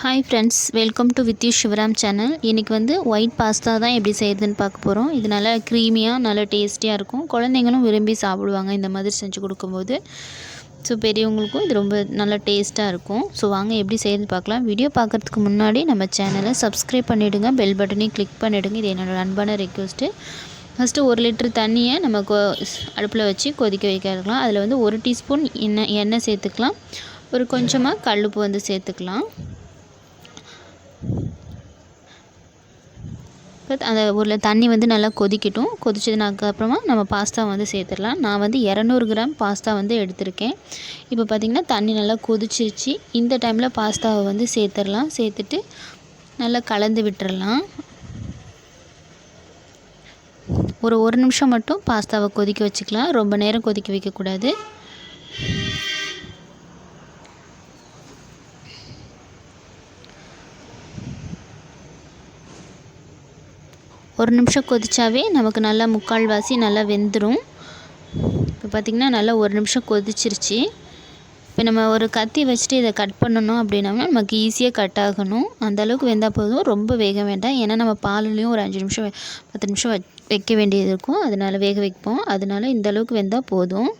Hi friends, welcome to with you Sivaram channel. இன்றைக்கி white pasta தான் எப்படி செய்கிறதுன்னு பார்க்க போகிறோம். இது நல்லா க்ரீமியாக நல்லா டேஸ்டியாக இருக்கும். குழந்தைங்களும் விரும்பி சாப்பிடுவாங்க இந்த மாதிரி செஞ்சு கொடுக்கும்போது. ஸோ பெரியவங்களுக்கும் இது ரொம்ப நல்லா டேஸ்ட்டாக இருக்கும். ஸோ வாங்க எப்படி செய்கிறது பார்க்கலாம். வீடியோ பார்க்குறதுக்கு முன்னாடி நம்ம சேனலை சப்ஸ்கிரைப் பண்ணிவிடுங்க, பெல் பட்டனையும் கிளிக் பண்ணிவிடுங்க. இது என்னோடய அன்பான ரெக்வெஸ்ட்டு. ஃபஸ்ட்டு 1 லிட்டர் தண்ணியை நம்ம அடுப்பில் வச்சு கொதிக்க வைக்கலாம். அதில் 1 டீஸ்பூன் எண்ணெய் சேர்த்துக்கலாம். ஒரு கொஞ்சமாக கல்லுப்பு சேர்த்துக்கலாம். அந்த ஒரு தண்ணி நல்லா கொதிக்கட்டும். கொதிச்சதுனதுக்கப்புறமா நம்ம பாஸ்தா சேர்த்துடலாம். நான் 200 கிராம் பாஸ்தா எடுத்திருக்கேன். இப்போ பார்த்திங்கன்னா தண்ணி நல்லா கொதிச்சிருச்சு. இந்த டைமில் பாஸ்தாவை சேர்த்துடலாம். சேர்த்துட்டு நல்லா கலந்து விட்டுறலாம். ஒரு நிமிஷம் மட்டும் பாஸ்தாவை கொதிக்க வச்சுக்கலாம். ரொம்ப நேரம் கொதிக்க வைக்கக்கூடாது. ஒரு நிமிஷம் கொதிச்சாவே நமக்கு நல்லா முக்கால்வாசி நல்லா வெந்துடும். இப்போ பார்த்திங்கன்னா நல்லா ஒரு நிமிஷம் கொதிச்சிருச்சு. இப்போ நம்ம ஒரு கத்தி வச்சுட்டு இதை கட் பண்ணணும் அப்படின்னா நமக்கு ஈஸியாக கட் ஆகணும். அந்தளவுக்கு வெந்தால் போதும். ரொம்ப வேக வேண்டாம். ஏன்னா நம்ம பாலுலேயும் ஒரு 5 நிமிஷம் 10 நிமிஷம் வைக்க வேண்டியது இருக்கும். அதனால் வேக வைப்போம். அதனால் இந்தளவுக்கு வெந்தால் போதும்.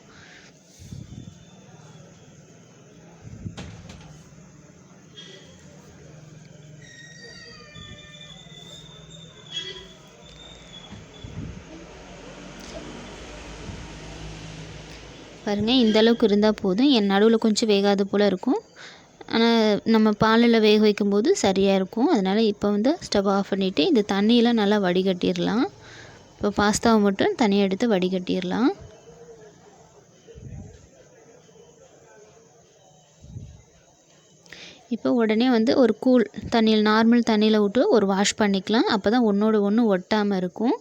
பாருங்கள், இந்த அளவுக்கு இருந்தால் போதும். என் நடுவில் கொஞ்சம் வேகாது போல் இருக்கும். ஆனால் நம்ம பாலில் வேக வைக்கும்போது சரியாக இருக்கும். அதனால் இப்போ ஸ்டவ் ஆஃப் பண்ணிவிட்டு இந்த தண்ணியெலாம் நல்லா வடிகட்டிடலாம். இப்போ பாஸ்தாவை மட்டும் தனியாக எடுத்து வடிகட்டிடலாம். இப்போ உடனே ஒரு கூல் தண்ணியில் நார்மல் தண்ணியில் விட்டு ஒரு வாஷ் பண்ணிக்கலாம். அப்போ தான் ஒன்றோட ஒன்று ஒட்டாமல் இருக்கும்.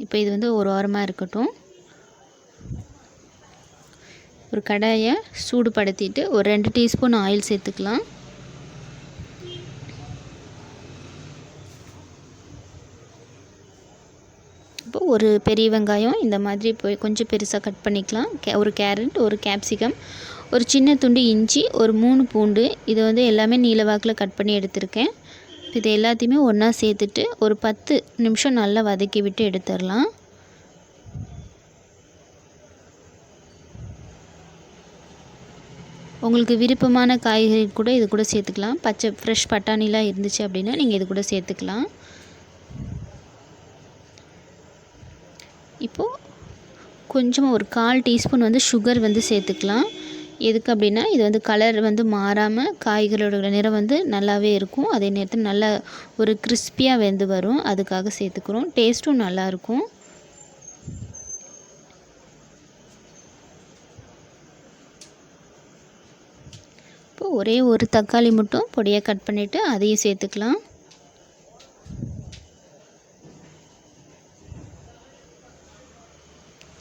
இப்போ இது ஒரு ஓரமாக இருக்கட்டும். ஒரு கடாயை சூடுபடுத்திட்டு ஒரு 2 டீஸ்பூன் ஆயில் சேர்த்துக்கலாம். இப்போ ஒரு பெரிய வெங்காயம் இந்த மாதிரி கொஞ்சம் பெருசாக கட் பண்ணிக்கலாம். ஒரு கேரட், ஒரு கேப்சிகம், ஒரு சின்ன துண்டு இஞ்சி, ஒரு 3 பூண்டு. இது எல்லாமே நீல வாக்கில் கட் பண்ணி எடுத்திருக்கேன். இது எல்லாத்தையுமே ஒன்றா சேர்த்துட்டு ஒரு 10 நிமிஷம் நல்லா வதக்கி விட்டு எடுத்துடலாம். உங்களுக்கு விருப்பமான காய்கறி கூட இது கூட சேர்த்துக்கலாம். ஃப்ரெஷ் பட்டாணிலாம் இருந்துச்சு அப்படின்னா நீங்கள் இது கூட சேர்த்துக்கலாம். இப்போது கொஞ்சமாக ஒரு 1/4 டீஸ்பூன் சுகர் சேர்த்துக்கலாம். எதுக்கு அப்படின்னா இது கலர் மாறாமல் காய்களோட நிறம் நல்லாவே இருக்கும். அதே நேரத்தில் நல்லா ஒரு கிறிஸ்பியாக வெந்து வரும். அதுக்காக சேர்த்துக்கிறோம். டேஸ்ட்டும் நல்லாயிருக்கும். இப்போ ஒரே ஒரு தக்காளி மட்டும் பொடியாக கட் பண்ணிவிட்டு அதையும் சேர்த்துக்கலாம்.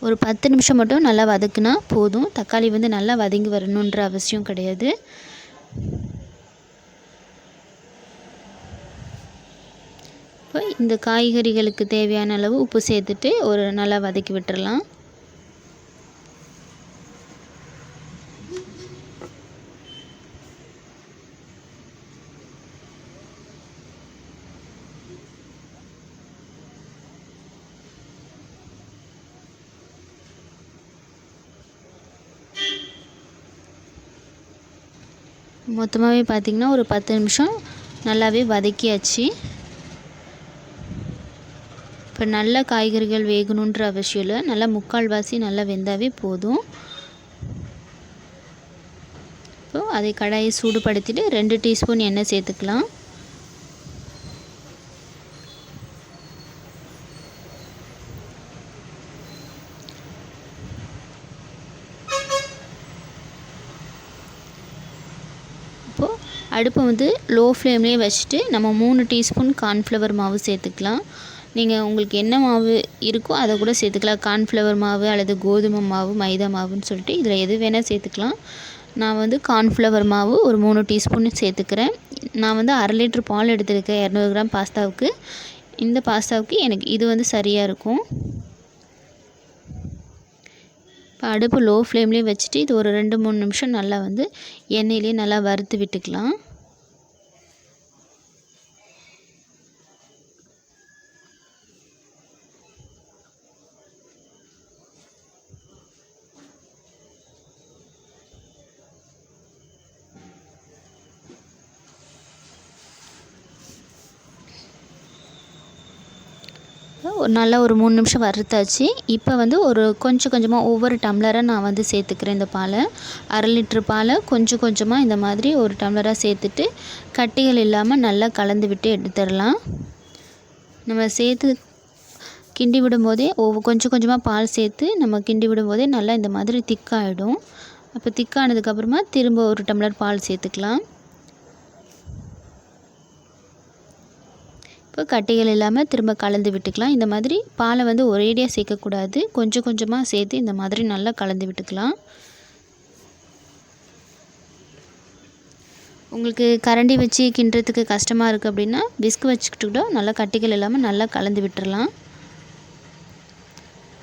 ஒரு 10 நிமிஷம் மட்டும் நல்லா வதக்குனா போதும். தக்காளி நல்லா வதங்கி வரணுன்ற அவசியம் கிடையாது. இப்போ இந்த காய்கறிகளுக்கு தேவையான அளவு உப்பு சேர்த்துட்டு ஒரு நல்லா வதக்கி விட்டுறலாம். மொத்தமாகவே பார்த்திங்கன்னா ஒரு 10 நிமிஷம் நல்லாவே வதக்கியாச்சு. இப்போ நல்ல காய்கறிகள் வேகணுன்ற அவசியம் இல்லை. நல்லா முக்கால்வாசி நல்லா வெந்தாவே போதும். இப்போ அதை கடாயை சூடுபடுத்திட்டு 2 டீஸ்பூன் எண்ணெய் சேர்த்துக்கலாம். அடுப்பை லோ ஃப்ளேம்லேயே வச்சுட்டு நம்ம 3 டீஸ்பூன் கார்ன்ஃப்ளவர் மாவு சேர்த்துக்கலாம். நீங்கள் உங்களுக்கு என்ன மாவு இருக்கோ அதை கூட சேர்த்துக்கலாம். கார்ன்ஃப்ளவர் மாவு அல்லது கோதுமை மாவு, மைதா மாவுன்னு சொல்லிட்டு இதில் எது வேணால் சேர்த்துக்கலாம். நான் கார்ன்ஃப்ளவர் மாவு ஒரு 3 டீஸ்பூன் சேர்த்துக்கிறேன். நான் 1/2 லிட்டர் பால் எடுத்துருக்கேன் 200 கிராம் பாஸ்தாவுக்கு. இந்த பாஸ்தாவுக்கு எனக்கு இது சரியாக இருக்கும். இப்போ அடுப்பு லோ ஃப்ளேம்லேயே வச்சுட்டு இது ஒரு 2-3 நிமிஷம் நல்லா வந்து எண்ணெயிலே நல்லா வறுத்து விட்டுக்கலாம். நல்லா ஒரு 3 நிமிஷம் வறுத்தாச்சு. இப்போ வந்து ஒரு கொஞ்சம் கொஞ்சமாக ஒவ்வொரு டம்ளராக நான் வந்து சேர்த்துக்கிறேன். இந்த பாலை 1/2 லிட்டர் பாலை கொஞ்சம் கொஞ்சமாக இந்த மாதிரி ஒரு டம்ளராக சேர்த்துட்டு கட்டிகள் இல்லாமல் நல்லா கலந்து விட்டு எடுத்துடலாம். நம்ம சேர்த்து கிண்டி விடும்போதே கொஞ்சம் கொஞ்சமாக பால் சேர்த்து நம்ம கிண்டி விடும்போதே நல்லா இந்த மாதிரி திக்காகிடும். அப்போ திக்கானதுக்கப்புறமா திரும்ப ஒரு டம்ளர் பால் சேர்த்துக்கலாம். இப்போ கட்டிகள் இல்லாமல் திரும்ப கலந்து விட்டுக்கலாம். இந்த மாதிரி பாலை வந்து ஒரேடியாக சேர்க்கக்கூடாது, கொஞ்சம் கொஞ்சமாக சேர்த்து இந்த மாதிரி நல்லா கலந்து விட்டுக்கலாம். உங்களுக்கு கரண்டி வச்சு கிண்டுறதுக்கு கஷ்டமாக இருக்குது அப்படின்னா விஸ்க் வச்சுக்கிட்டு கூட நல்லா கட்டிகள் இல்லாமல் நல்லா கலந்து விட்டுறலாம்.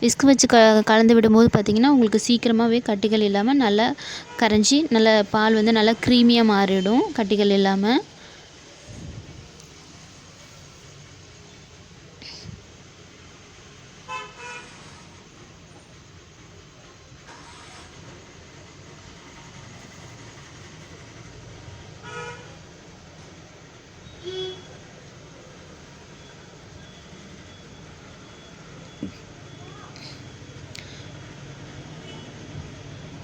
விஸ்க் வச்சு கலந்து விடும்போது பார்த்திங்கன்னா உங்களுக்கு சீக்கிரமாகவே கட்டிகள் இல்லாமல் நல்லா கரைஞ்சி நல்லா பால் வந்து நல்லா க்ரீமியாக மாறிடும் கட்டிகள் இல்லாமல்.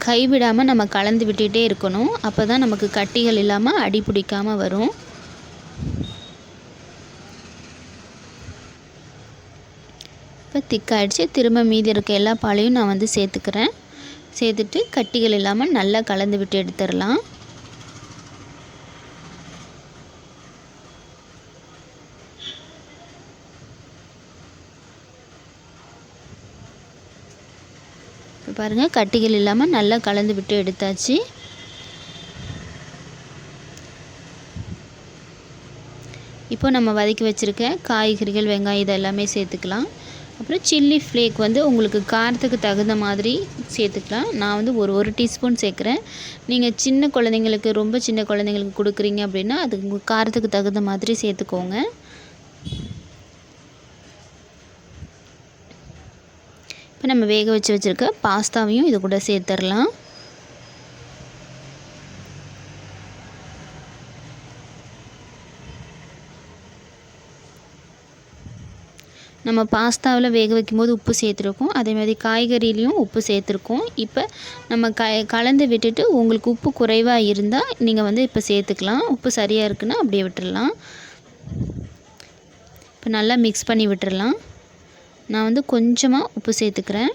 கைவிடாமல் நம்ம கலந்து விட்டுகிட்டே இருக்கணும். அப்போ தான் நமக்கு கட்டிகள் இல்லாமல் அடி பிடிக்காமல் வரும். இப்போ திக்காயிடுச்சு. திரும்ப மீதி இருக்க எல்லா பாலையும் நான் வந்து சேர்த்துக்கிறேன். சேர்த்துட்டு கட்டிகள் இல்லாமல் நல்லா கலந்து விட்டு எடுத்துடலாம். இப்போ பாருங்கள் கட்டிகள் இல்லாமல் நல்லா கலந்து விட்டு எடுத்தாச்சு. இப்போ நம்ம வதக்கி வச்சுருக்க காய்கறிகள் வெங்காயம் இதெல்லாமே சேர்த்துக்கலாம். அப்புறம் சில்லி ஃப்ளேக் வந்து உங்களுக்கு காரத்துக்கு தகுந்த மாதிரி சேர்த்துக்கலாம். நான் வந்து ஒரு டீஸ்பூன் சேர்க்குறேன். நீங்கள் சின்ன குழந்தைங்களுக்கு ரொம்ப சின்ன குழந்தைங்களுக்கு கொடுக்குறீங்க அப்படின்னா அதுக்கு உங்கள் காரத்துக்கு தகுந்த மாதிரி சேர்த்துக்கோங்க. இப்போ நம்ம வேக வச்சுருக்க பாஸ்தாவையும் இது கூட சேர்த்துடலாம். நம்ம பாஸ்தாவில் வேக வைக்கும்போது உப்பு சேர்த்துருக்கோம், அதே மாதிரி காய்கறிலையும் உப்பு சேர்த்துருக்கோம். இப்போ நம்ம கலந்து விட்டுட்டு உங்களுக்கு உப்பு குறைவாக இருந்தால் நீங்கள் வந்து இப்போ சேர்த்துக்கலாம். உப்பு சரியாக இருக்குன்னா அப்படியே விட்டுடலாம். இப்போ நல்லா மிக்ஸ் பண்ணி விட்டுடலாம். நான் வந்து கொஞ்சமாக உப்பு சேர்த்துக்கிறேன்.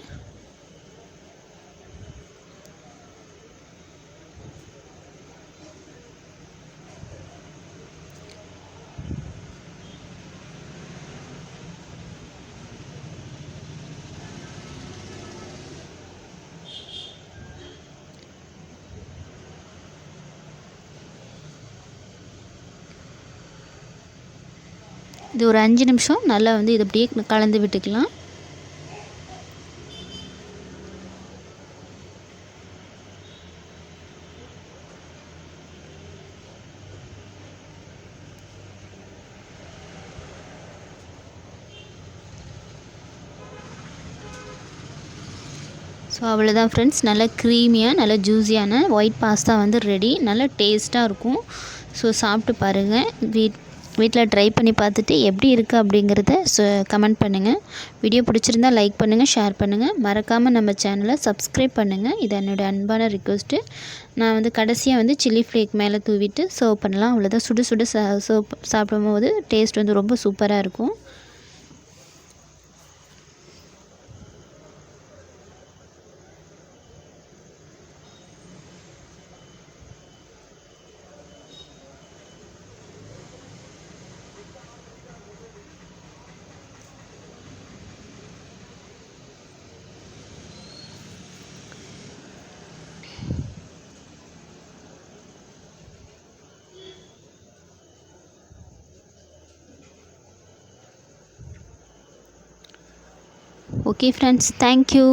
இது ஒரு 5 நிமிஷம் நல்லா வந்து இது அப்படியே கலந்து விட்டுக்கலாம். ஸோ அவ்வளோதான் ஃப்ரெண்ட்ஸ், நல்லா க்ரீமியாக நல்லா ஜூஸியான ஒயிட் பாஸ்தா வந்து ரெடி. நல்லா டேஸ்ட்டாக இருக்கும். ஸோ சாப்பிட்டு பாருங்கள். வீட்டில் ட்ரை பண்ணி பார்த்துட்டு எப்படி இருக்குது அப்படிங்கிறத கமெண்ட் பண்ணுங்கள். வீடியோ பிடிச்சிருந்தால் லைக் பண்ணுங்கள், ஷேர் பண்ணுங்கள். மறக்காமல் நம்ம சேனலை சப்ஸ்கிரைப் பண்ணுங்கள். இது என்னோடய அன்பான ரிக்வெஸ்ட்டு. நான் வந்து கடைசியாக வந்து சில்லி ஃப்ளேக் மேலே தூவிட்டு சர்வ் பண்ணலாம். அவ்வளோதான். சுட சுட சாப்பிடும்போது டேஸ்ட் வந்து ரொம்ப சூப்பராக இருக்கும். Okay friends, thank you.